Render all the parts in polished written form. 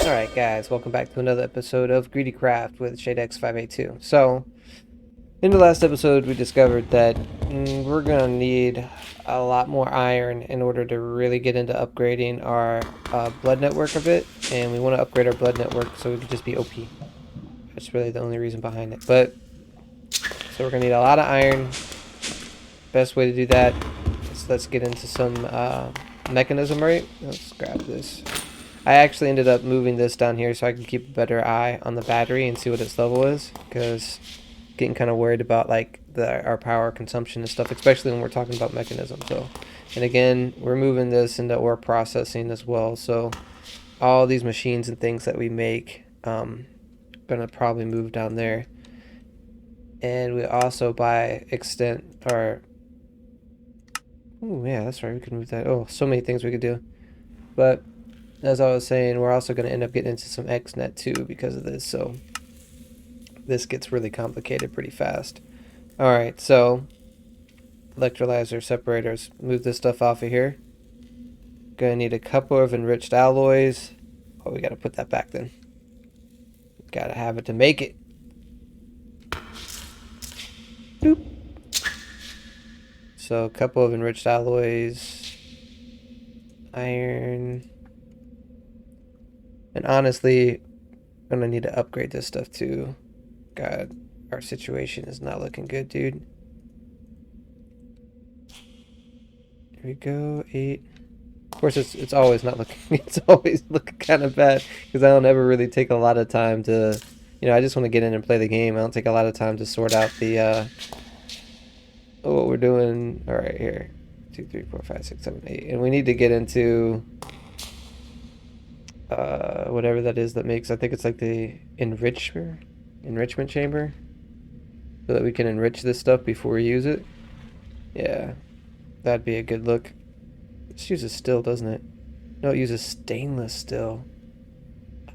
Alright guys, welcome back to another episode of GreedyCraft with ShadeX582. So, in the last episode we discovered that we're gonna need a lot more iron in order to really get into upgrading our blood network a bit, and we want to upgrade our blood network so we can just be OP. That's really the only reason behind it. But, so we're gonna need a lot of iron. Best way to do that is let's get into some mekanism, right? Let's grab this. I actually ended up moving this down here so I can keep a better eye on the battery and see what its level is, because getting kind of worried about like our power consumption and stuff, especially when we're talking about mechanism. So, and again, we're moving this into ore processing as well. So all these machines and things that we make, gonna probably move down there. And we also by extent are, oh yeah, that's right, we could move that. Oh, so many things we could do. But as I was saying, we're also going to end up getting into some XNet too because of this, so this gets really complicated pretty fast. Alright, so electrolyzer separators, move this stuff off of here. Gonna need a couple of enriched alloys. Oh, we gotta put that back then. Gotta have it to make it. Boop. So a couple of enriched alloys, iron, and honestly, I'm gonna need to upgrade this stuff too. God, our situation is not looking good, dude. Here we go, 8. Of course, it's always not looking. It's always looking kind of bad because I don't ever really take a lot of time to, I just want to get in and play the game. I don't take a lot of time to sort out the what we're doing. All right, here, 2, 3, 4, 5, 6, 7, 8, and we need to get into whatever that is that makes. I think it's like the enrichment chamber, so that we can enrich this stuff before we use it. Yeah, that'd be a good look. This uses steel, doesn't it? No, it uses stainless steel.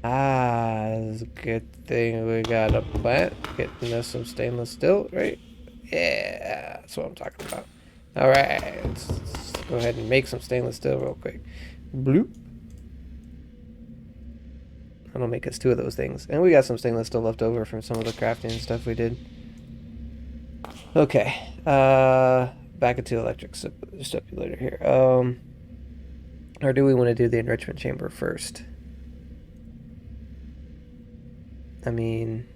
Ah, that's a good thing we got a plant. Getting us some stainless steel, right? Yeah, that's what I'm talking about. Alright, let's go ahead and make some stainless steel real quick. Bloop. That'll make us 2 of those things. And we got some stainless steel left over from some of the crafting stuff we did. Okay, back into electric stipulator here. Or do we want to do the enrichment chamber first? I mean,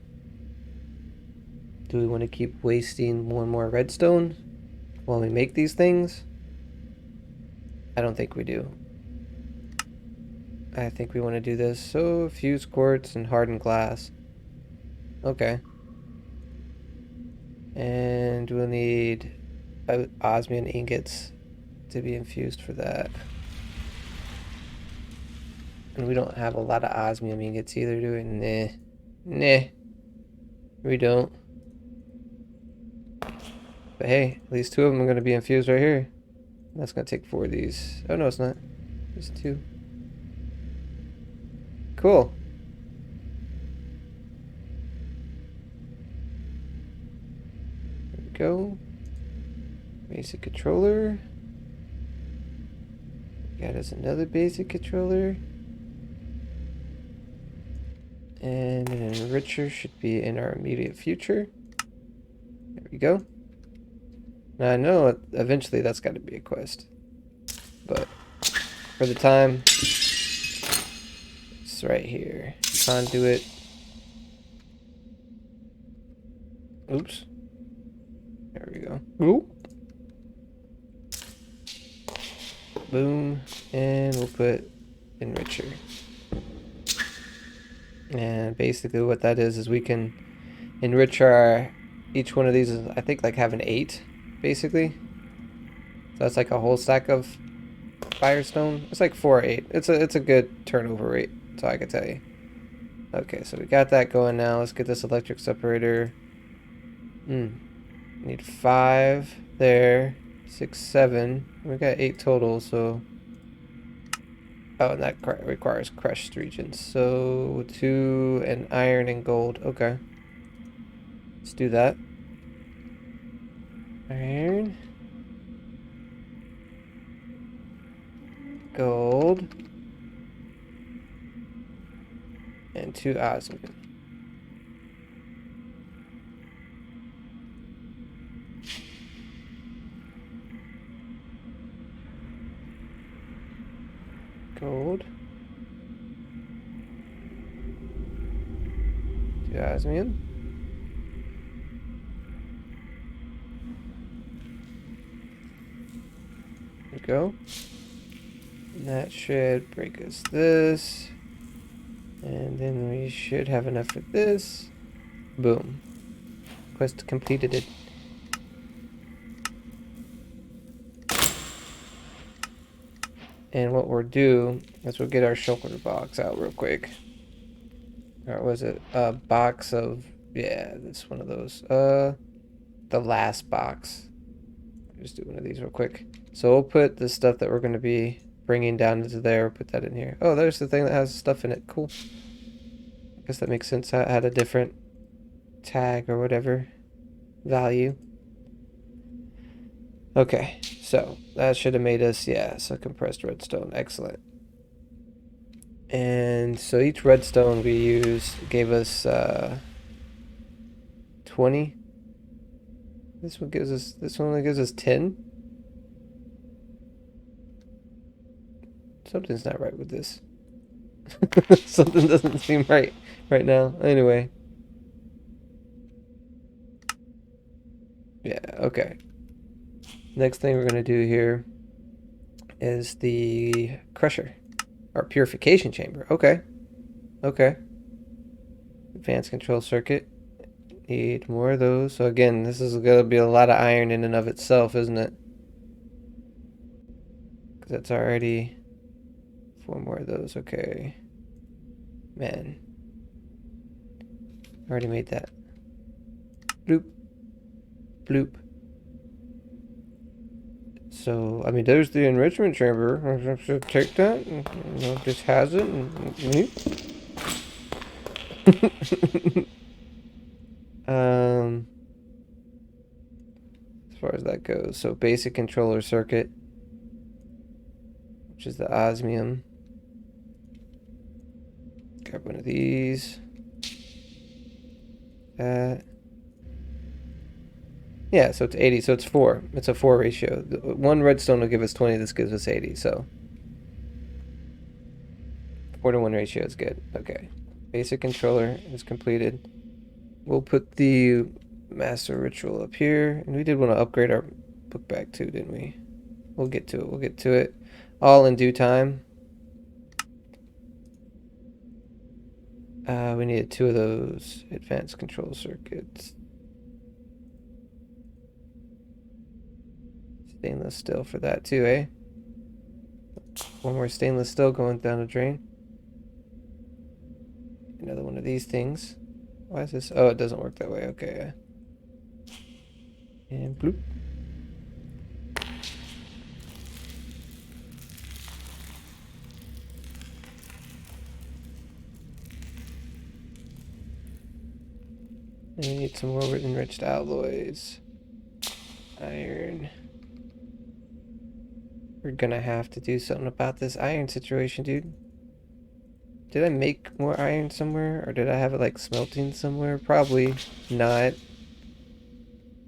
do we want to keep wasting more and more redstone while we make these things? I don't think we do. I think we want to do this. So, fused quartz and hardened glass. Okay. And we'll need osmium ingots to be infused for that. And we don't have a lot of osmium ingots either, do we? Nah. Nah. We don't. But hey, at least 2 of them are going to be infused right here. That's going to take 4 of these. Oh, no, it's not. Just 2. Cool. There we go. Basic controller. Got us another basic controller. And an enricher should be in our immediate future. There we go. Now I know eventually that's got to be a quest. But for the time, it's right here. Conduit. Oops. There we go. Ooh. Boom. And we'll put enricher. And basically what that is we can enrich each one of these is, I think, like have an 8, basically. So that's like a whole stack of firestone. It's like 4 or 8. It's a good turnover rate, so I can tell you. Okay, so we got that going now. Let's get this electric separator. Need 5 there, 6, 7. We got 8 total, so. Oh, and that requires crushed regions. So 2 and iron and gold. Okay. Let's do that. Iron. Gold. and 2 osmium. Gold. 2 osmium. There we go. And that should break us this. And then we should have enough for this. Boom. Quest completed it. And what we'll do is we'll get our shulker box out real quick. Or was it a box of... Yeah, it's one of those. The last box. Just do one of these real quick. So we'll put the stuff that we're going to be bringing down into there. Put that in here. Oh, there's the thing that has stuff in it. Cool. I guess that makes sense. I had a different tag or whatever value. Okay, so that should have made us, yeah, so compressed redstone. Excellent. And so each redstone we used gave us 20. This one only gives us 10. Something's not right with this. Something doesn't seem right now. Anyway. Yeah, okay. Next thing we're going to do here is the crusher. Or purification chamber. Okay. Okay. Advanced control circuit. Need more of those. So again, this is going to be a lot of iron in and of itself, isn't it? Because that's already 4 more of those. Okay. Man. Already made that. Bloop. Bloop. So, I mean, there's the enrichment chamber. I should take that and, you know, just has it. And as far as that goes, so basic controller circuit, which is the osmium. Grab one of these. That. Yeah, so it's 80, so it's 4. It's a 4 ratio. One redstone will give us 20, this gives us 80, so 4 to 1 ratio is good. Okay. Basic controller is completed. We'll put the master ritual up here, and we did want to upgrade our book bag too, didn't we? We'll get to it. We'll get to it. All in due time. We needed 2 of those advanced control circuits. Stainless steel for that too, eh? 1 more stainless steel going down the drain. Another one of these things. Why is this? Oh, it doesn't work that way. Okay. And bloop. And we need some more enriched alloys. Iron. We're gonna have to do something about this iron situation, dude. Did I make more iron somewhere? Or did I have it like smelting somewhere? Probably not.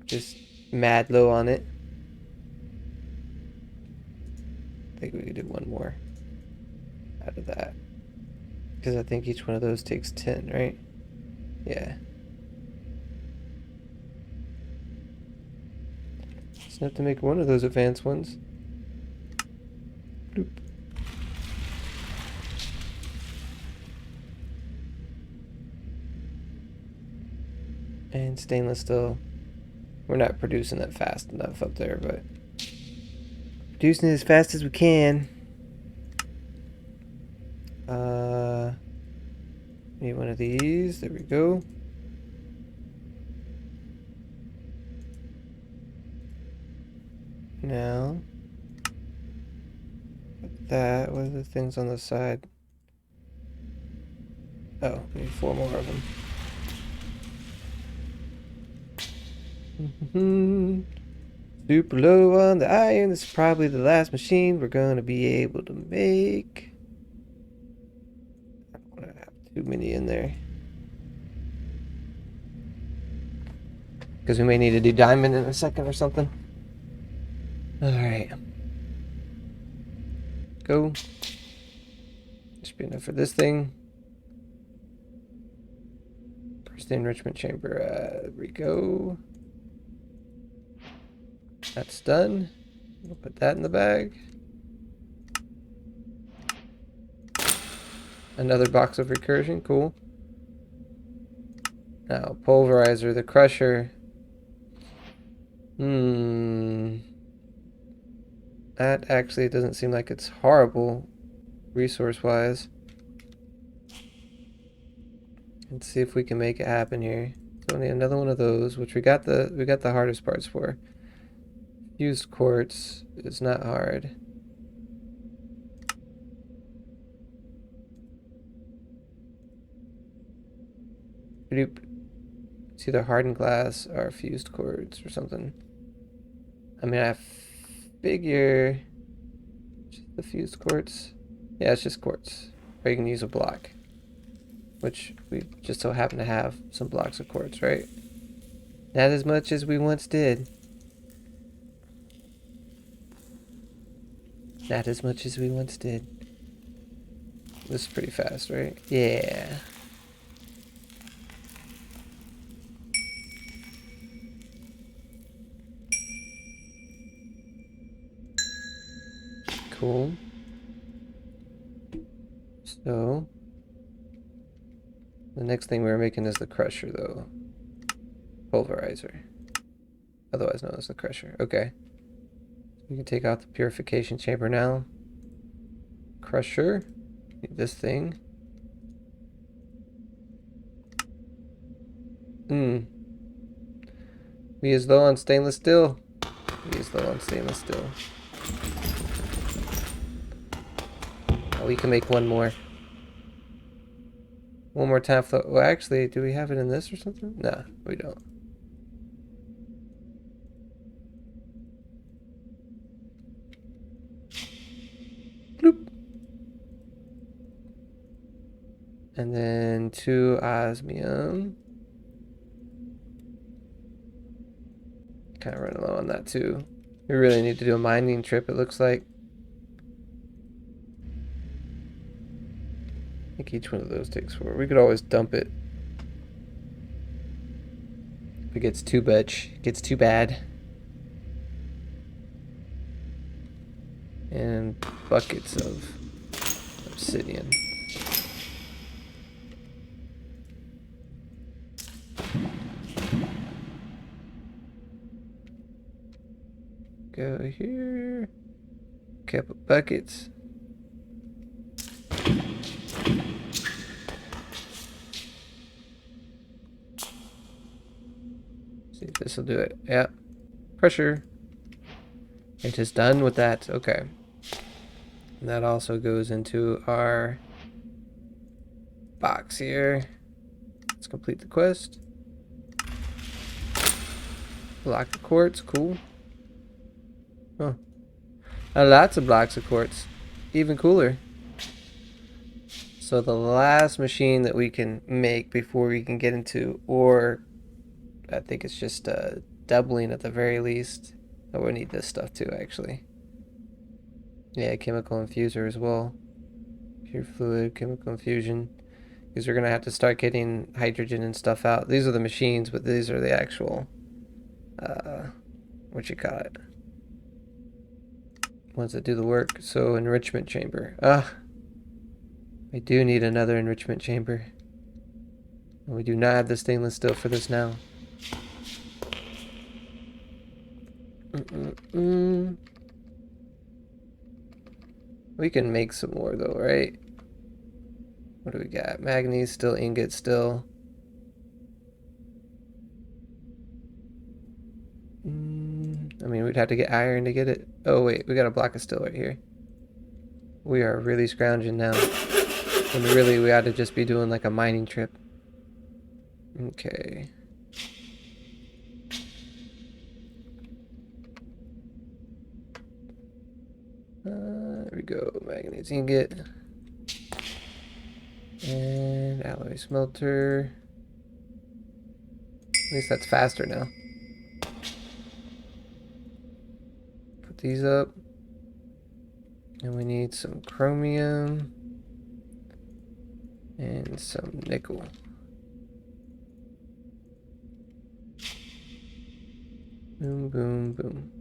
Just mad low on it. I think we could do 1 more out of that. Because I think each one of those takes 10, right? Yeah. Just enough to make 1 of those advanced ones. Bloop. And stainless steel. We're not producing that fast enough up there, but producing it as fast as we can. Need 1 of these. There we go. Now, that. What are the things on the side? Oh, we need 4 more of them. Super low on the iron. This is probably the last machine we're gonna be able to make. I'm gonna have Too many in there. Because we may need to do diamond in a second or something. Alright. Go. Should be enough for this thing. First the enrichment chamber. There we go. That's done. We'll put that in the bag. Another box of recursion. Cool. Now, pulverizer, the crusher. That actually doesn't seem like it's horrible resource-wise. Let's see if we can make it happen here. So we need another one of those, which we got the hardest parts for. Fused quartz is not hard. It's either hardened glass or fused quartz or something. I mean, I figure just the fused quartz. Yeah, it's just quartz. Or you can use a block, which we just so happen to have some blocks of quartz, right? Not as much as we once did. Not as much as we once did. This is pretty fast, right? Yeah. Cool. So, the next thing we're making is the crusher, though. Pulverizer. Otherwise known as the crusher. Okay. We can take out the purification chamber now. Crusher. Need this thing. We is low on stainless steel. We is low on stainless steel. Oh, we can make one more. One more time. Well, actually, do we have it in this or something? Nah, we don't. Bloop. And then 2 osmium. Kind of running low on that too. We really need to do a mining trip, it looks like. I think each one of those takes 4. We could always dump it. If it gets too much, it gets too bad. And buckets of obsidian. Go here. Couple buckets. See if this will do it. Yeah. Pressure. It is done with that. Okay. And that also goes into our box here. Let's complete the quest. Block of quartz. Cool. Oh. Lots of blocks of quartz. Even cooler. So the last machine that we can make before we can get into ore, I think it's just doubling at the very least. Oh, we need this stuff too, actually. Yeah, chemical infuser as well. Pure fluid, chemical infusion. Because we're going to have to start getting hydrogen and stuff out. These are the machines, but these are the actual, what you call it? Ones that do the work. So, enrichment chamber. We do need another enrichment chamber. And we do not have the stainless steel for this now. We can make some more though, right? What do we got? Manganese still, ingot still. I mean, we'd have to get iron to get it. Oh wait, we got a block of steel right here. We are really scrounging now. And really, we ought to just be doing like a mining trip. Okay. There we go. Manganese ingot. And alloy smelter. At least that's faster now. Put these up. And we need some chromium. And some nickel. Boom, boom, boom.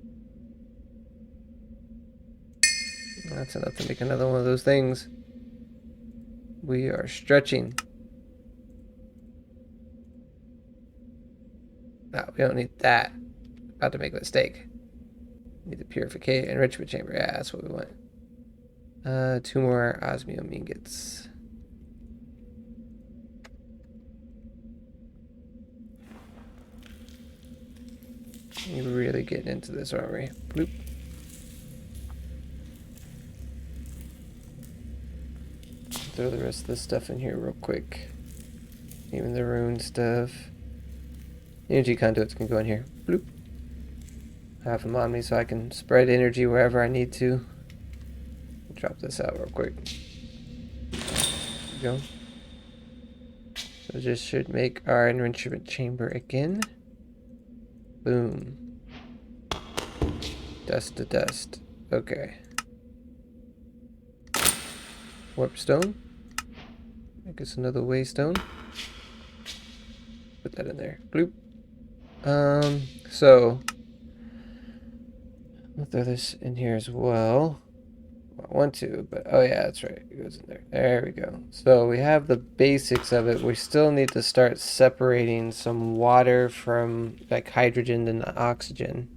That's enough to make another one of those things. We are stretching. No, we don't need that. About to make a mistake. Need the purification enrichment chamber. Yeah, that's what we want. 2 more osmium ingots. We're really getting into this, aren't we? Bloop. Throw the rest of this stuff in here real quick. Even the rune stuff. Energy conduits can go in here. Bloop. I have them on me so I can spread energy wherever I need to. Drop this out real quick. There we go. So this should make our enrichment chamber again. Boom. Dust to dust. Okay. Warp stone. Make us another waystone. Put that in there. Bloop. So I'll throw this in here as well. I want to, but oh yeah, that's right. It goes in there. There we go. So we have the basics of it. We still need to start separating some water from like hydrogen and oxygen.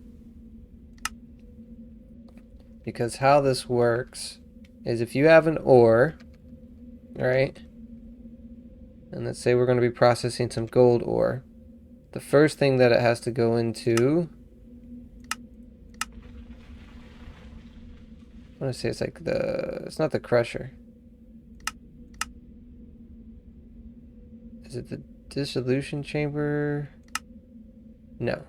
Because how this works is if you have an ore, right? And let's say we're going to be processing some gold ore. The first thing that it has to go into, I want to say it's like it's not the crusher. Is it the dissolution chamber? No.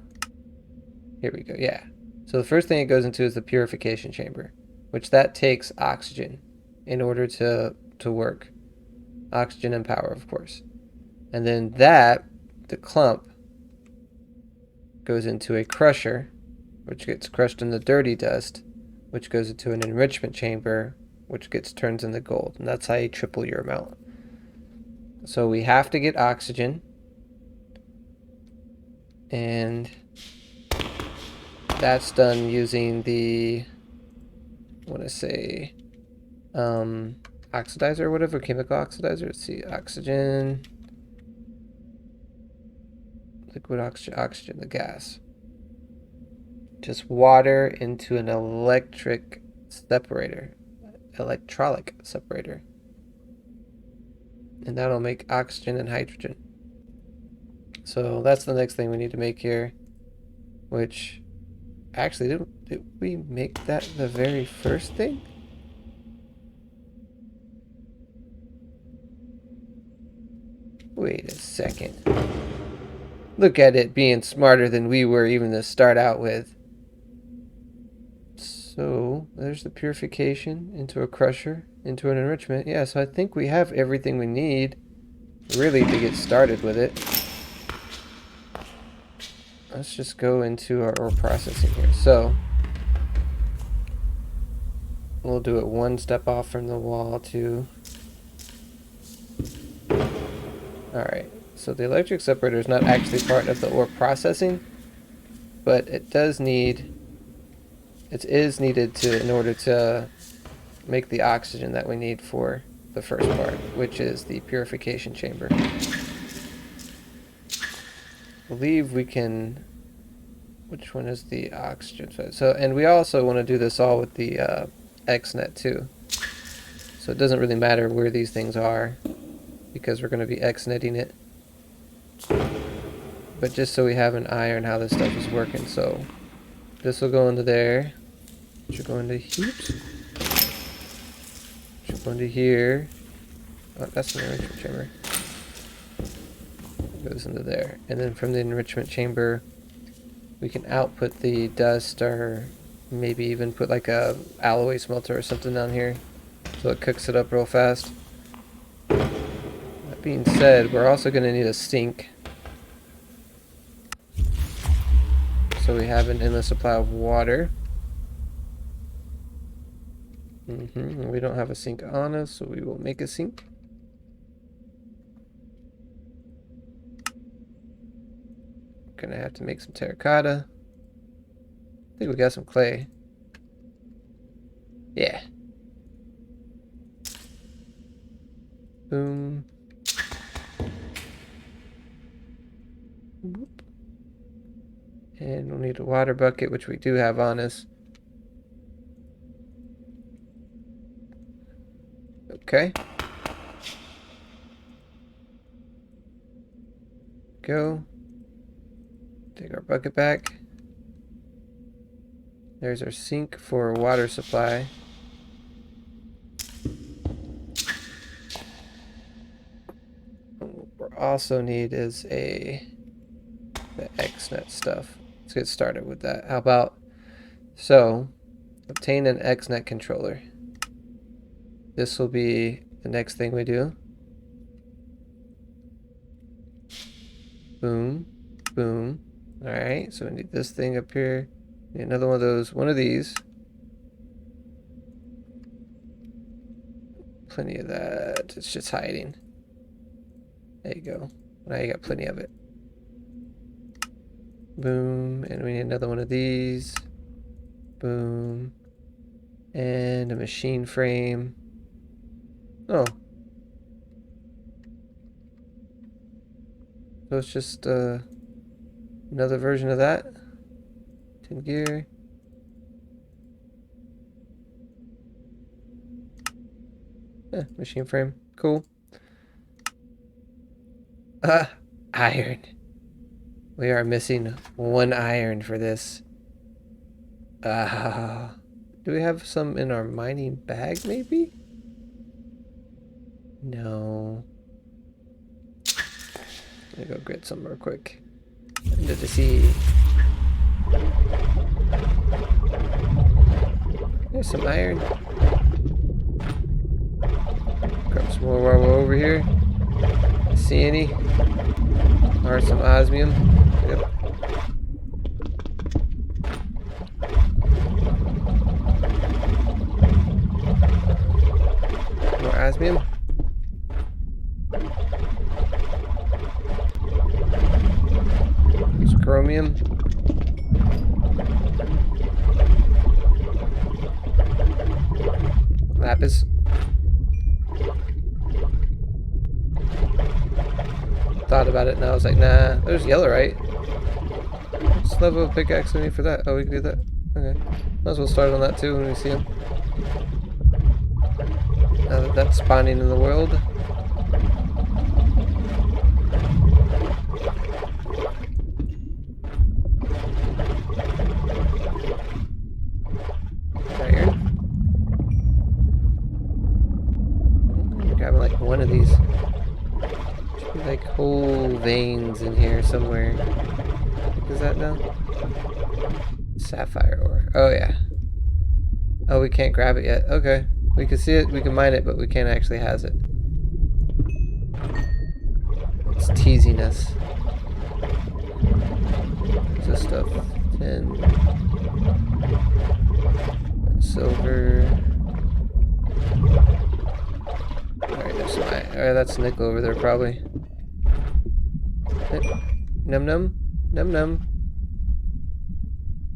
Here we go, yeah. So the first thing it goes into is the purification chamber, which that takes oxygen in order to work. Oxygen and power, of course. And then the clump, goes into a crusher, which gets crushed in the dirty dust, which goes into an enrichment chamber, which gets turned into gold. And that's how you triple your amount. So we have to get oxygen. And that's done using the, I want to say, oxidizer or whatever, chemical oxidizer. Let's see, oxygen, liquid oxygen, the gas. Just water into an electrolytic separator. And that'll make oxygen and hydrogen. So that's the next thing we need to make here, which actually, did we make that the very first thing? Wait a second. Look at it being smarter than we were even to start out with. So there's the purification into a crusher, into an enrichment. Yeah, so I think we have everything we need really to get started with it. Let's just go into our ore processing here. So we'll do it one step off from the wall too. Alright, so the electric separator is not actually part of the ore processing, but it is needed in order to make the oxygen that we need for the first part, which is the purification chamber. I believe we can, which one is the oxygen? So, and we also want to do this all with the XNet too. So it doesn't really matter where these things are, because we're going to be XNetting it. But just so we have an eye on how this stuff is working. So this will go into there. It should go into heaps. Should go into here. Oh, that's an enrichment chamber. It goes into there. And then from the enrichment chamber, we can output the dust, or maybe even put like a alloy smelter or something down here, so it cooks it up real fast. That being said, we're also going to need a sink. So we have an endless supply of water. We don't have a sink on us, so we will make a sink. Gonna have to make some terracotta. I think we got some clay. Yeah. Boom. Whoop. And we'll need a water bucket, which we do have on us. Okay. Go. Take our bucket back. There's our sink for water supply. What we also need is the XNet stuff. Let's get started with that. How about, so, obtain an XNet controller. This will be the next thing we do. Boom, boom. Alright, so we need this thing up here. Need another one of those, one of these. Plenty of that. It's just hiding. There you go. Now you got plenty of it. Boom. And we need another one of these. Boom. And a machine frame. Oh. So it's just another version of that. Tin gear. Yeah, machine frame. Cool. Iron. We are missing one iron for this. Do we have some in our mining bag, maybe? No. Let me go get some real quick. Into the sea. There's some iron. Grab some more while we're over here. See any? Or some osmium. Yep. More osmium. Some chromium. Lapis. Thought about it and I was like, nah, there's yellowite. What's level of pickaxe we need for that? Oh, we can do that. Okay. Might as well start on that too when we see him. Now that that's spawning in the world. Iron. Grabbing like one of these. Like whole veins in here somewhere. What is that now? Sapphire ore. Oh yeah. Oh, we can't grab it yet. Okay. We can see it, we can mine it, but we can't actually has it. It's teasing us. What's this stuff? Tin. Silver. Alright, there's some iron. Alright, that's nickel over there probably. Num num. Num num.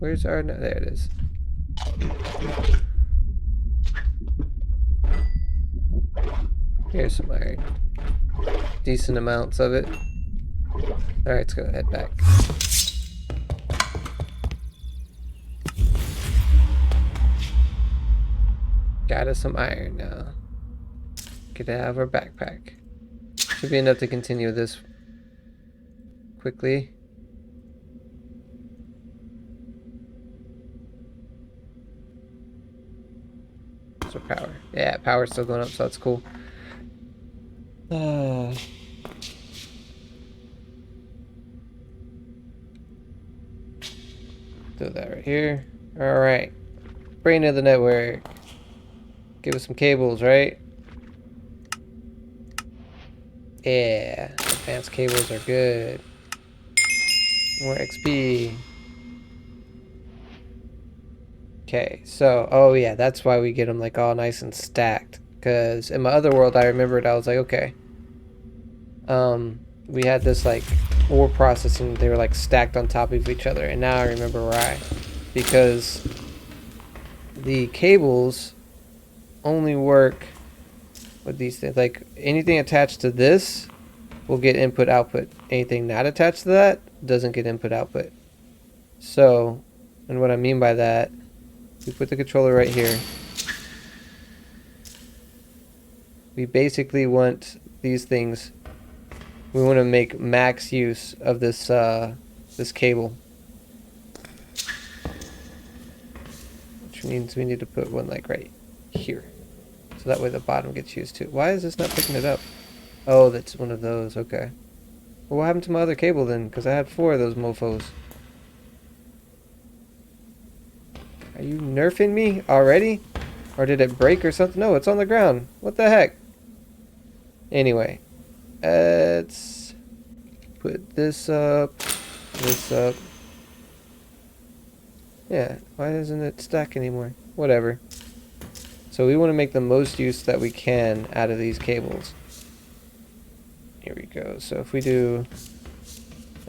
Where's our... No, there it is. Here's some iron. Decent amounts of it. Alright, let's go head back. Got us some iron now. Get out of our backpack. Should be enough to continue this quickly. So power. Yeah, power's still going up, so that's cool. Throw that right here. Alright. Brain of the network. Give us some cables, right? Yeah, advanced cables are good. More XP. Okay, so, oh yeah, that's why we get them like all nice and stacked. Because in my other world, I remembered, I was like, okay. We had this like ore processing, they were like stacked on top of each other. And now I remember why. Because the cables only work with these things. Like anything attached to this will get input output. Anything not attached to that doesn't get input output. So, and what I mean by that, we put the controller right here. We basically want these things. We want to make max use of this this cable, which means we need to put one like right here, so that way the bottom gets used too. Why is this not picking it up? Oh, that's one of those. Okay. Well, what happened to my other cable then? Because I had 4 of those mofos. Are you nerfing me already? Or did it break or something? No, it's on the ground. What the heck? Anyway, let's put this up, this up. Yeah, why doesn't it stack anymore? Whatever. So we want to make the most use that we can out of these cables. Here we go. So if we do,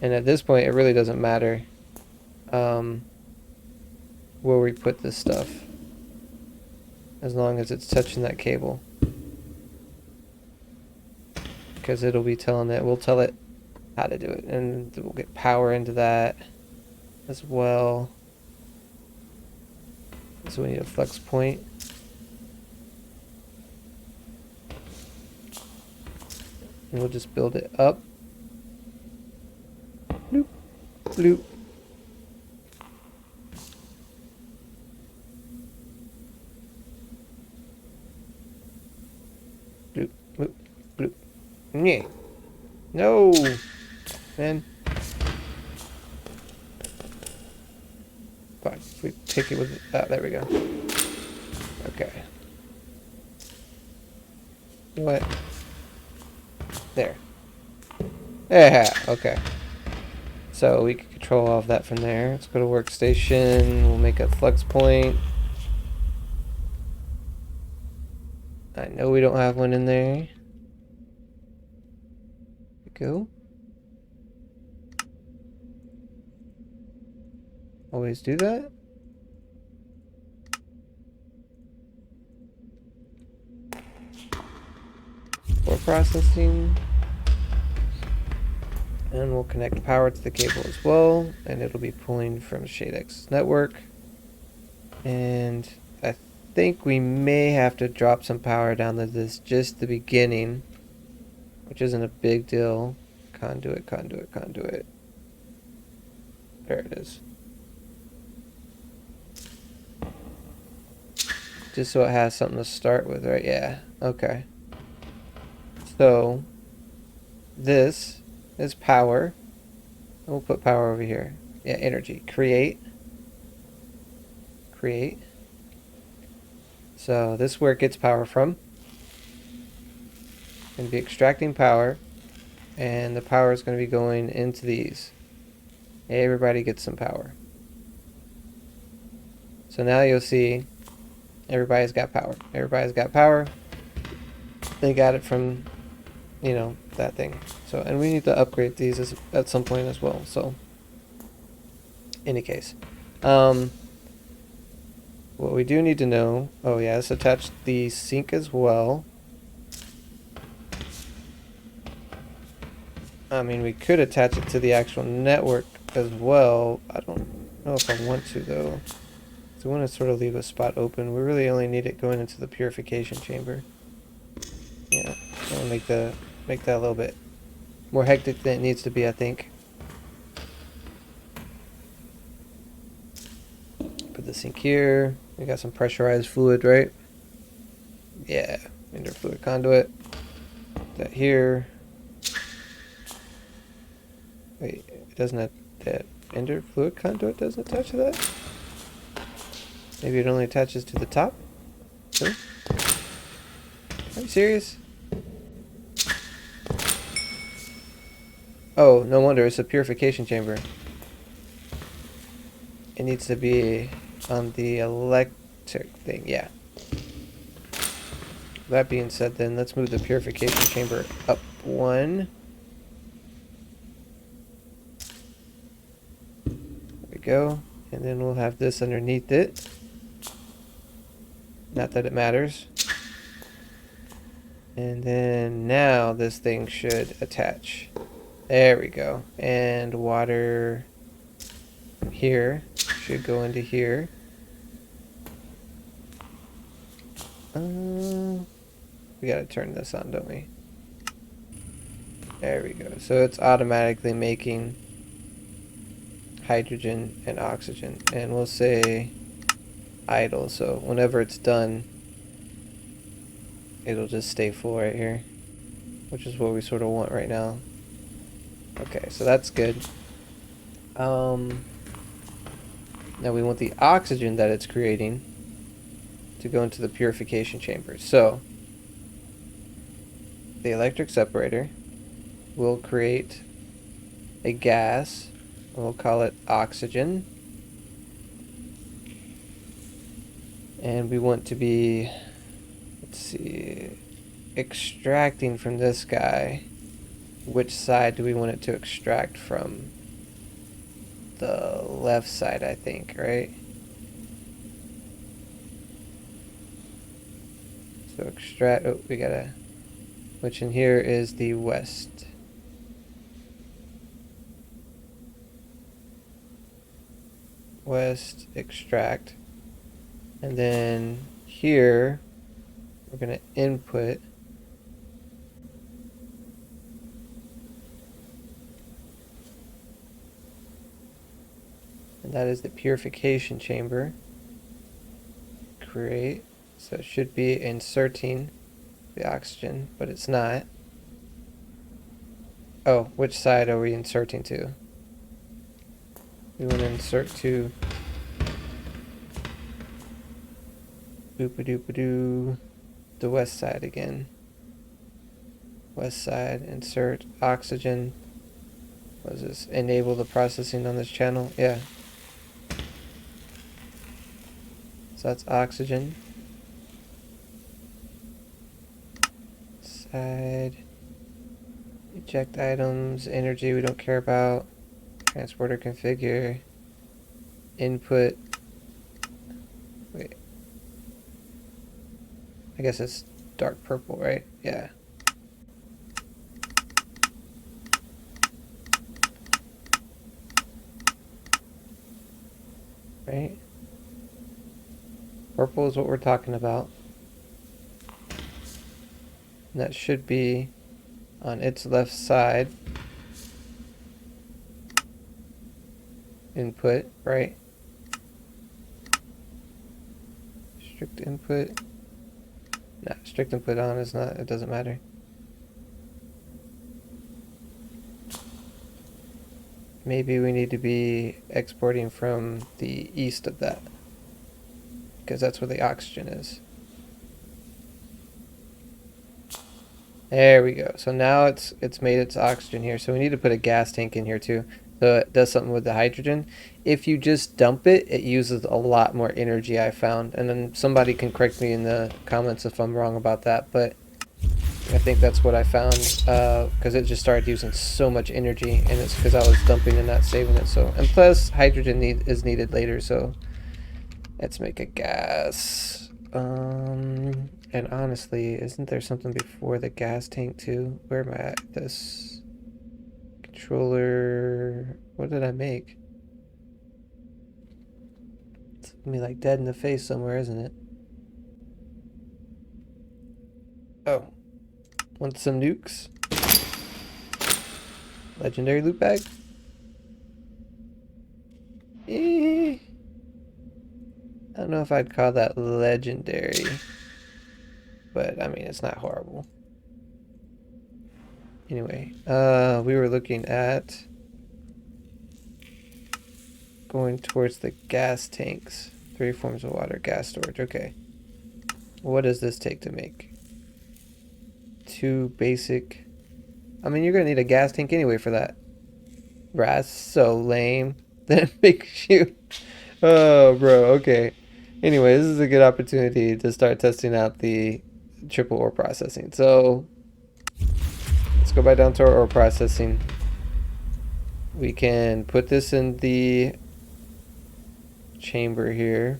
and at this point it really doesn't matter where we put this stuff, as long as it's touching that cable. Because it'll be telling it, we'll tell it how to do it, and we'll get power into that as well. So we need a flex point. And we'll just build it up. Bloop, bloop. Bloop, bloop, bloop. Yeah. No, man. Fine. If we pick it with there we go. Okay. What? There. Yeah. Okay. So we can control all of that from there. Let's go to workstation. We'll make a flex point. I know we don't have one in there. Go. Always do that. For processing. And we'll connect power to the cable as well. And it'll be pulling from ShadeX network. And I think we may have to drop some power down to this just the beginning, which isn't a big deal. Conduit, conduit, conduit. There it is. Just so it has something to start with, right? Yeah. Okay. So this is power. We'll put power over here. Yeah, energy. Create. Create. So this is where it gets power from. Going to be extracting power, and the power is going to be going into these. Everybody gets some power. So now you'll see everybody's got power. Everybody's got power. They got it from, you know, that thing. So, and we need to upgrade these at some point as well. So, any case, what we do need to know. Oh yeah, let's attach the sink as well. I mean, we could attach it to the actual network as well. I don't know if I want to though. So we want to sort of leave a spot open. We really only need it going into the purification chamber. Yeah, I want to make that a little bit more hectic than it needs to be, I think. Put the sink here. We got some pressurized fluid, right? Yeah, ender fluid conduit. Put that here. Wait, it doesn't have that ender fluid conduit doesn't attach to that? Maybe it only attaches to the top? Really? Are you serious? Oh, no wonder, it's a purification chamber. It needs to be on the electric thing, yeah. That being said, then let's move the purification chamber up one. There we go. And then we'll have this underneath it. Not that it matters. And then now this thing should attach. There we go. And water here should go into here. We gotta turn this on, don't we? There we go. So it's automatically making hydrogen and oxygen. And we'll say idle. So whenever it's done, it'll just stay full right here, which is what we sort of want right now. Okay, so that's good. Now we want the oxygen that it's creating to go into the purification chamber. So the electric separator will create a gas, and we'll call it oxygen. And we want to be, let's see, extracting from this guy. Which side do we want it to extract from? The left side, I think, right? So extract, oh, we gotta, which in here is the west. West, extract. And then here, we're gonna input and that is the purification chamber. Create. So it should be inserting the oxygen, but it's not. Oh, which side are we inserting to? We want to insert to boop-a-doop-a-doo, the west side again. West side, insert oxygen. What is this? Enable the processing on this channel? Yeah. So that's oxygen. Side. Eject items, energy we don't care about. Transporter configure. Input. Wait. I guess it's dark purple, right? Yeah. Right? Purple is what we're talking about. And that should be on its left side. Input, right? Strict input. Nah, strict input on is not, it doesn't matter. Maybe we need to be exporting from the east of that, because that's where the oxygen is. There we go. So now it's made its oxygen here. So we need to put a gas tank in here too. So it does something with the hydrogen. If you just dump it, it uses a lot more energy, I found. And then somebody can correct me in the comments if I'm wrong about that. But I think that's what I found, because it just started using so much energy, and it's because I was dumping and not saving it. So, and plus hydrogen is needed later. So let's make a gas. And honestly, isn't there something before the gas tank too? Where am I at? This controller. What did I make? It's gonna be like dead in the face somewhere, isn't it? Oh, want some nukes? Legendary loot bag? I don't know if I'd call that legendary. But, I mean, it's not horrible. Anyway, we were looking at going towards the gas tanks. 3 forms of water, gas storage. Okay. What does this take to make? 2 basic... I mean, you're going to need a gas tank anyway for that. That's so lame. Then it makes you. Oh, bro. Okay. Anyway, this is a good opportunity to start testing out the triple ore processing. So let's go back down to our ore processing. We can put this in the chamber here.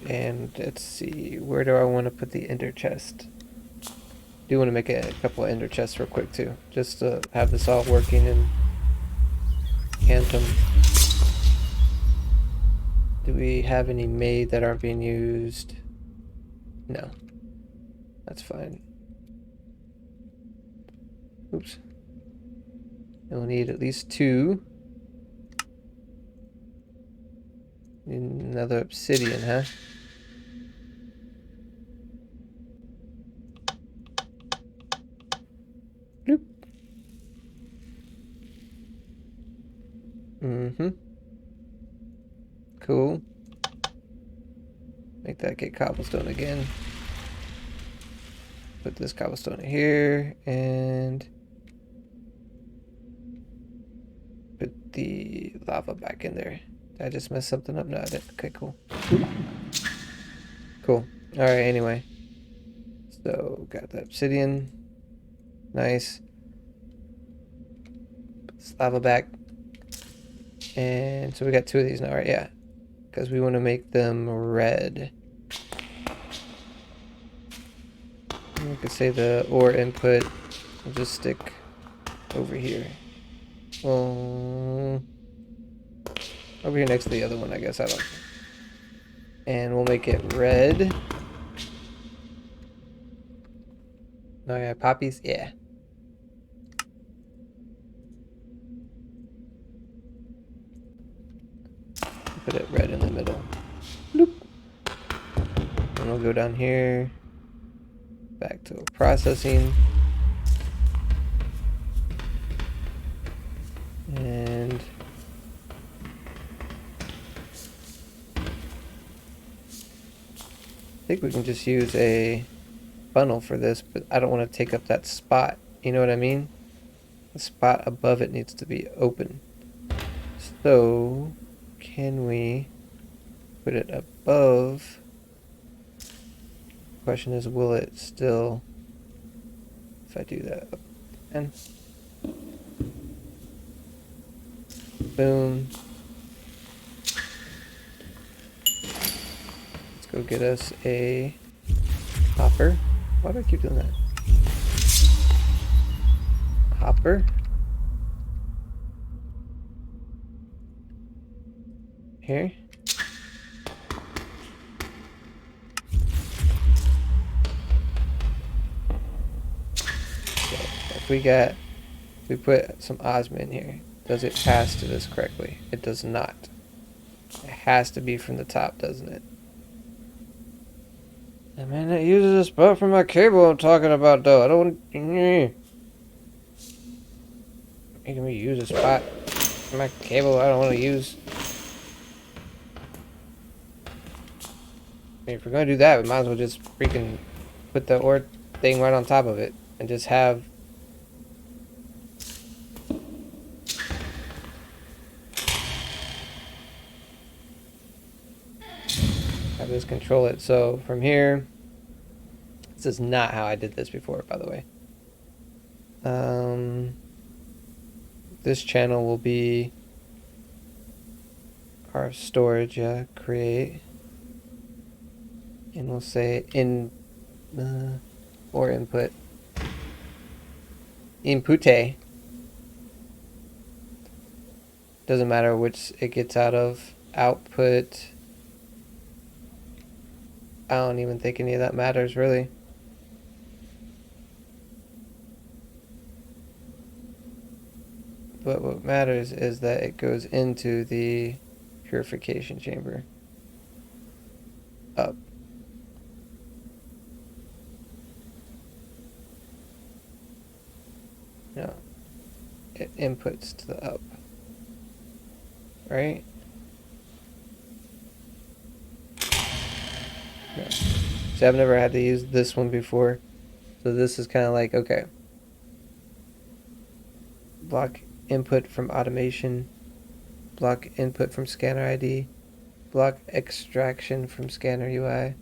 And let's see, where do I want to put the ender chest? Do want to make a couple of ender chests real quick too, just to have this all working in Anthem. Do we have any made that aren't being used? No. That's fine. Oops. And we'll need at least 2. Another obsidian, huh? Bloop. Mm-hmm. Cool. Make that get cobblestone again. Put this cobblestone here and put the lava back in there. Did I just mess something up? No, I didn't. Okay, cool. Cool. Alright, anyway. So, got the obsidian. Nice. Put this lava back. And so we got 2 of these now, right? Yeah. Because we want to make them red. We could say the ore input will just stick over here. Over here next to the other one, I guess. I don't know. And we'll make it red. Oh yeah, poppies? Yeah. Put it red in the middle. Bloop. And we'll go down here. Back to processing. And I think we can just use a funnel for this, but I don't want to take up that spot. You know what I mean? The spot above it needs to be open. So, can we put it above? Question is, will it still, if I do that, and boom. Let's go get us a hopper. Why do I keep doing that? Hopper. Here. If we put some osmium in here, does it pass to this correctly? It does not. It has to be from the top, doesn't it? I mean, it uses a spot for my cable I'm talking about, though. I don't want to... Making me use a spot for my cable I don't want to use. I mean, if we're going to do that, we might as well just freaking put the ore thing right on top of it and just have this control it. So from here, this is not how I did this before, by the way. This channel will be our storage, yeah, create, and we'll say in or input inpute. Doesn't matter which it gets out of. Output, I don't even think any of that matters, really. But what matters is that it goes into the purification chamber. Up. No. It inputs to the up. Right? No. See, I've never had to use this one before. So this is kind of like, okay. Block input from automation, block input from scanner ID, block extraction from scanner UI,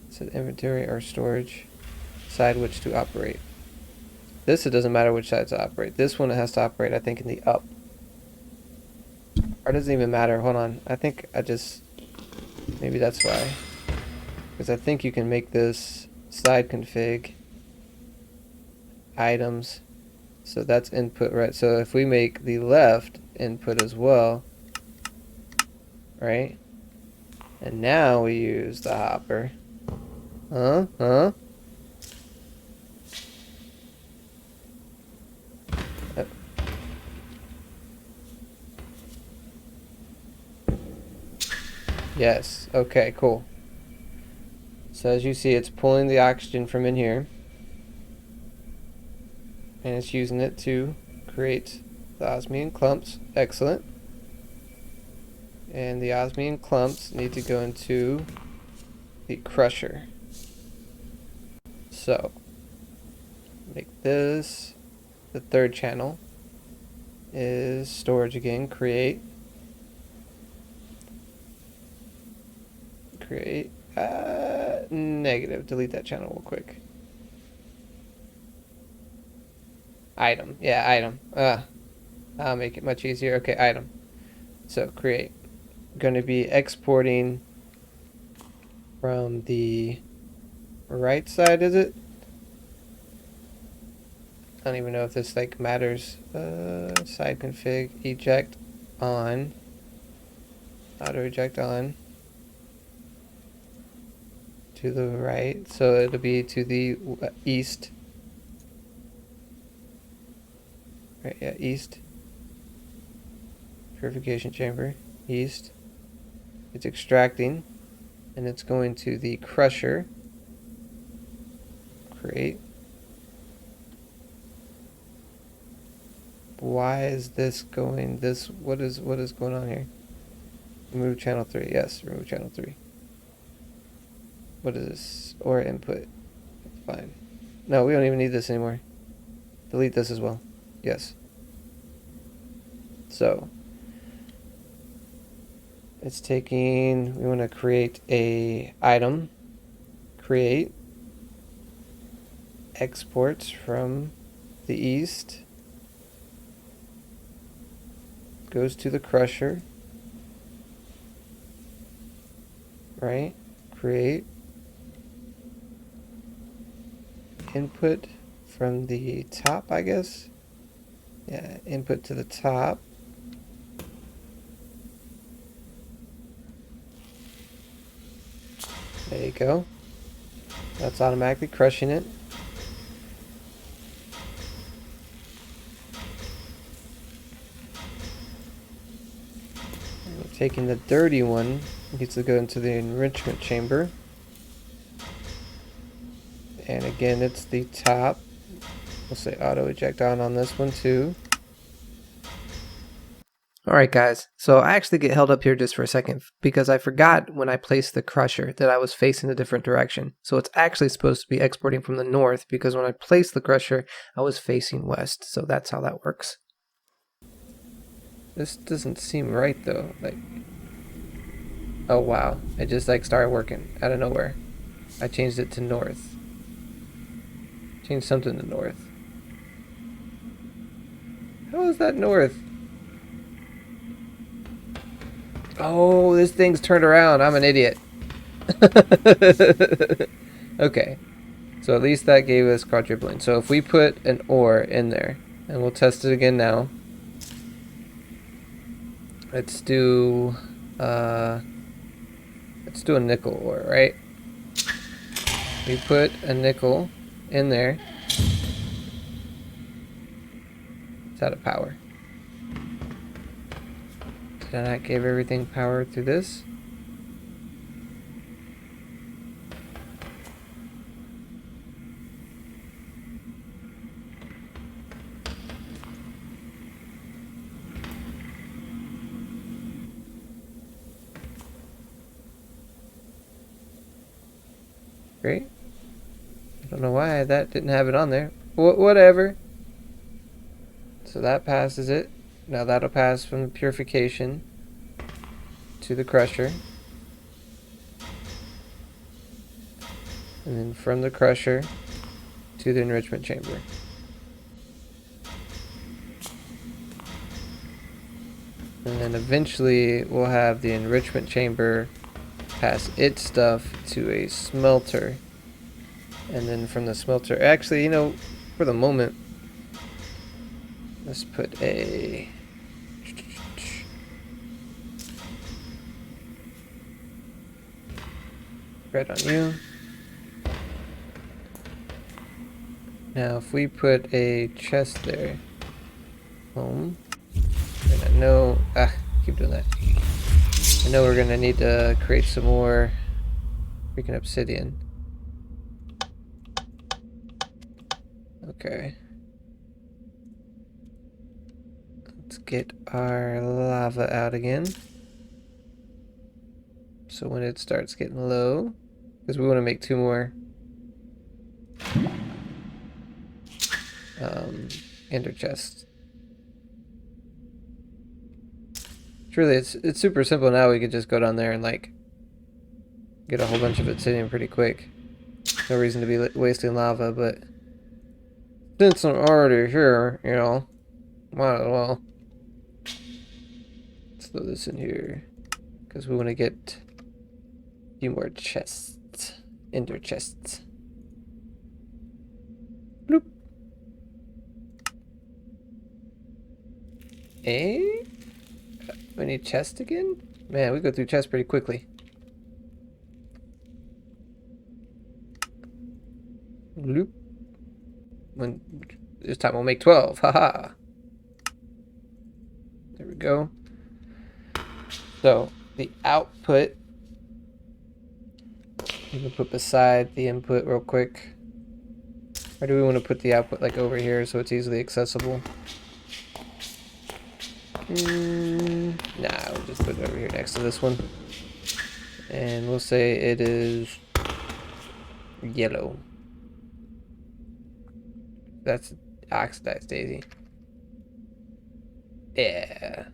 set inventory or storage, decide which to operate. This, it doesn't matter which side to operate. This one, it has to operate, I think, in the up. Or it doesn't even matter. Hold on. I think I just... Maybe that's why. Because I think you can make this side config items. So that's input, right? So if we make the left input as well, right? And now we use the hopper. Huh? Yes. Okay, cool. So as you see, it's pulling the oxygen from in here. And it's using it to create the osmium clumps. Excellent. And the osmium clumps need to go into the crusher. So, make this the third channel. Is storage again. Create. Negative. Delete that channel real quick. Item. Yeah, item. I'll make it much easier. Okay, item. So create. Going to be exporting from the right side, is it? I don't even know if this like matters. Side config eject on. Auto eject on. To the right, so it'll be to the east. Right, yeah, east. Purification chamber, east. It's extracting, and it's going to the crusher. Create. Why is this going this? What is going on here? Remove channel 3. Yes, remove channel 3. What is this? Or input. Fine. No, we don't even need this anymore. Delete this as well. Yes. So it's taking, we want to create a item. Create. Exports from the east. Goes to the crusher. Right? Create. Input from the top, I guess. Yeah, input to the top. There you go. That's automatically crushing it. And taking the dirty one, it gets to go into the enrichment chamber. And again, it's the top. We'll say auto eject on this one too. Alright guys, so I actually get held up here just for a second because I forgot when I placed the crusher that I was facing a different direction. So it's actually supposed to be exporting from the north because when I placed the crusher, I was facing west. So that's how that works. This doesn't seem right though. Like, oh wow, it just like started working out of nowhere. I changed it to north. Changed something to north. How is that north? Oh, this thing's turned around. I'm an idiot. Okay. So at least that gave us quadrupling. So if we put an ore in there, and we'll test it again now. Let's do a nickel ore, right? We put a nickel in there. It's out of power. Did I not give everything power through this? Great. I don't know why that didn't have it on there. Whatever. So that passes it. Now that'll pass from the purification to the crusher. And then from the crusher to the enrichment chamber. And then eventually we'll have the enrichment chamber pass its stuff to a smelter. And then from the smelter, actually, you know, for the moment, let's put a red on you. Now if we put a chest there, home, and I know, keep doing that. I know we're gonna need to create some more freaking obsidian. Okay. Let's get our lava out again. So when it starts getting low, because we want to make 2 more ender chests. Truly, it's super simple now. We could just go down there and like get a whole bunch of obsidian pretty quick. No reason to be wasting lava, but since I'm already here, you know, might as well. Let's throw this in here because we want to get a few more chests, ender chests. Bloop. Hey, we need chest again? Man, we go through chests pretty quickly. Bloop. When this time we'll make 12. Haha. There we go. So the output, I'm gonna put beside the input real quick. Or do we want to put the output like over here so it's easily accessible? Nah, we'll just put it over here next to this one. And we'll say it is yellow. That's oxidized daisy. Yeah.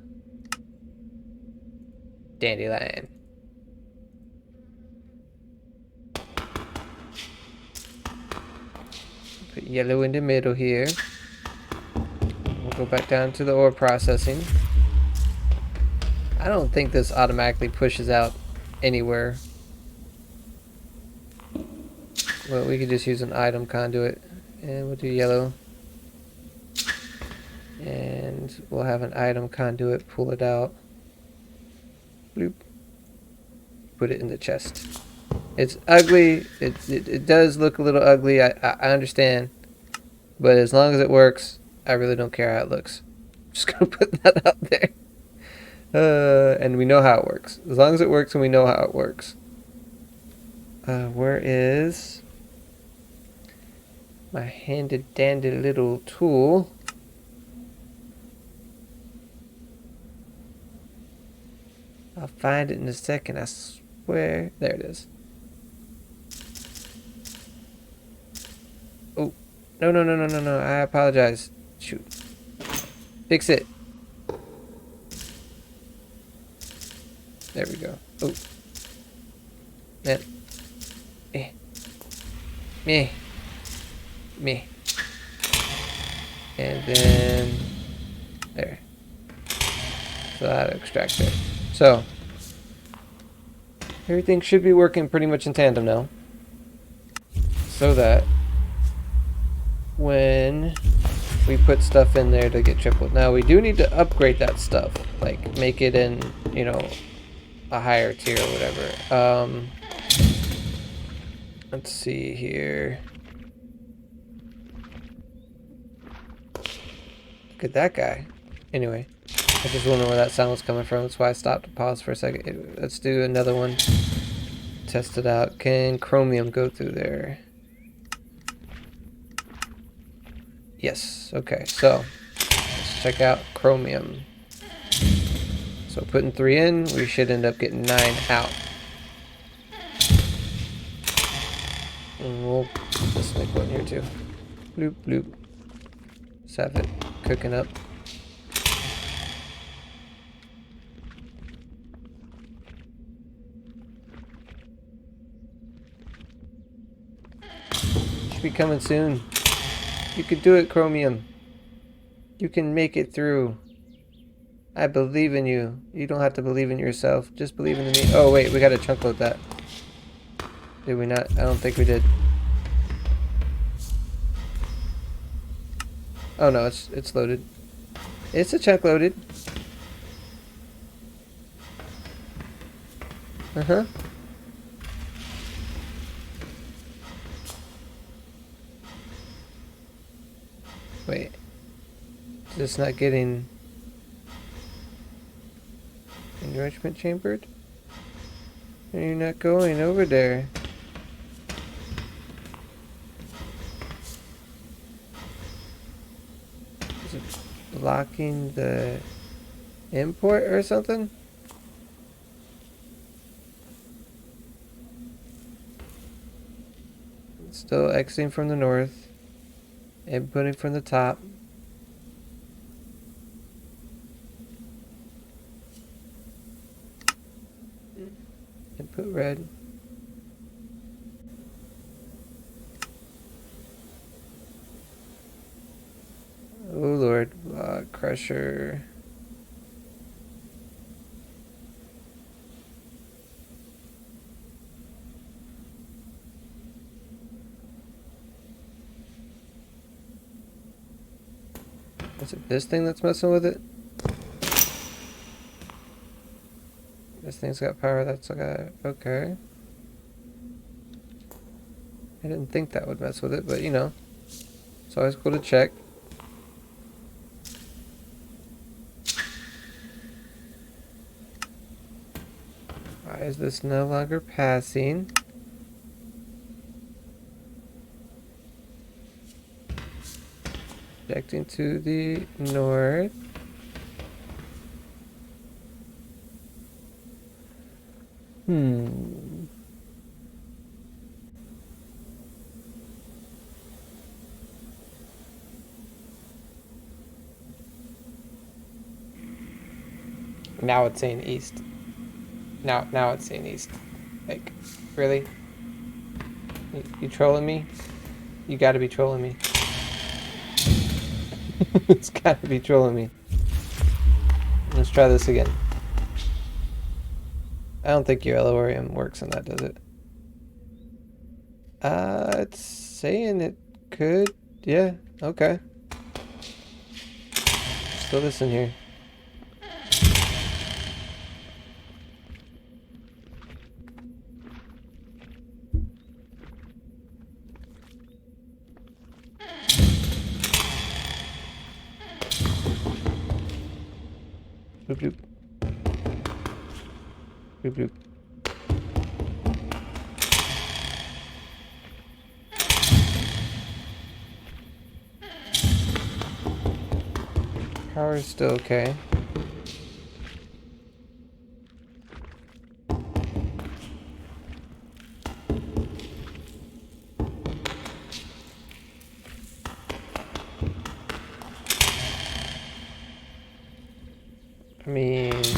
Dandelion. Put yellow in the middle here. We'll go back down to the ore processing. I don't think this automatically pushes out anywhere. Well, we could just use an item conduit. And we'll do yellow. And we'll have an item conduit, pull it out. Bloop. Put it in the chest. It's ugly. It does look a little ugly. I understand. But as long as it works, I really don't care how it looks. Just gonna put that out there. And we know how it works. As long as it works and we know how it works. Where is my handy dandy little tool? I'll find it in a second, I swear. There it is. Oh, no, I apologize. Shoot. Fix it. There we go. Oh. Man. Me. And then there. So that'll extract it. So everything should be working pretty much in tandem now. So that when we put stuff in there to get tripled. Now we do need to upgrade that stuff. Like make it in, you know, a higher tier or whatever. Let's see here. Look at that guy. Anyway, I just wonder where that sound was coming from. That's why I stopped and paused for a second. Let's do another one. Test it out. Can chromium go through there? Yes. Okay, so let's check out chromium. So putting 3 in, we should end up getting 9 out. And we'll just make one here too. Bloop, bloop. Let's have it cooking up. be coming soon. You can do it, Chromium. You can make it through. I believe in you. You don't have to believe in yourself. Just believe in me. Oh, wait. We got to chunk load that. Did we not? I don't think we did. Oh, no. It's loaded. It's a chunk loaded. Uh-huh. Wait. Is this not getting enrichment chambered? Are you not going over there? Is it blocking the import or something? Still exiting from the north. Inputting from the top. Input red. Oh lord, block crusher. Is it this thing that's messing with it? This thing's got power, that's got... okay. I didn't think that would mess with it, but you know. It's always cool to check. Why is this no longer passing? Projecting to the north. Now it's saying east. Now it's saying east. Like, really? You trolling me? You gotta be trolling me. It's gotta be trolling me. Let's try this again. I don't think your LORM works on that, does it? It's saying it could. Yeah, okay. Still this in here. Bloop bloop. Bloop bloop. Power's still okay. I mean... it's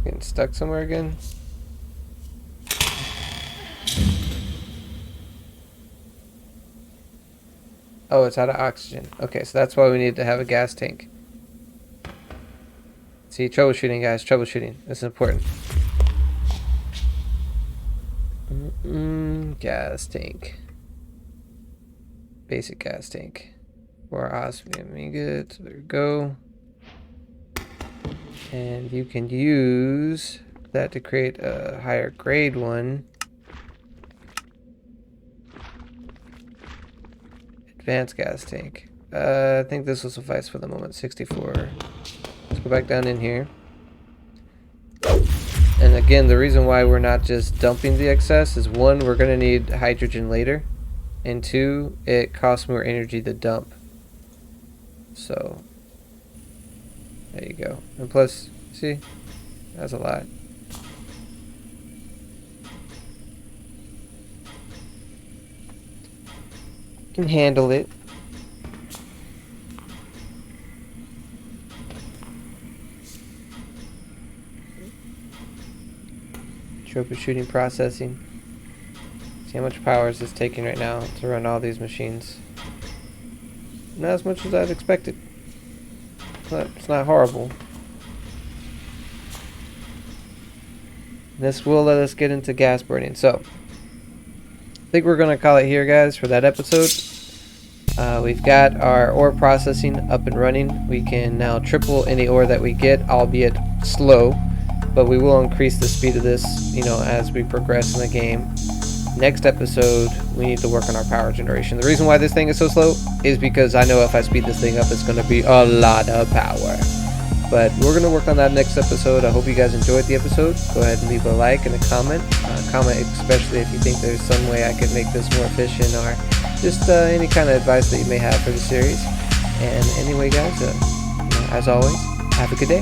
getting stuck somewhere again. Oh, it's out of oxygen. Okay, so that's why we need to have a gas tank. See, troubleshooting, guys. Troubleshooting. This is important. Gas tank. Basic gas tank. For osmium. Good. So there we go. And you can use that to create a higher grade one. Advanced gas tank. I think this will suffice for the moment. 64. Let's go back down in here. And again, the reason why we're not just dumping the excess is one, we're going to need hydrogen later. And two, it costs more energy to dump. So, there you go. And plus, see, that's a lot. Can handle it. Troubleshooting, processing. See how much power is this taking right now to run all these machines. Not as much as I'd expected. But it's not horrible. This will let us get into gas burning. So, I think we're going to call it here, guys, for that episode. We've got our ore processing up and running. We can now triple any ore that we get, albeit slow. But we will increase the speed of this, you know, as we progress in the game. Next episode, we need to work on our power generation. The reason why this thing is so slow is because I know if I speed this thing up, it's going to be a lot of power. But we're going to work on that next episode. I hope you guys enjoyed the episode. Go ahead and leave a like and a comment. Comment especially if you think there's some way I could make this more efficient, or just any kind of advice that you may have for the series. And anyway, guys, as always, have a good day.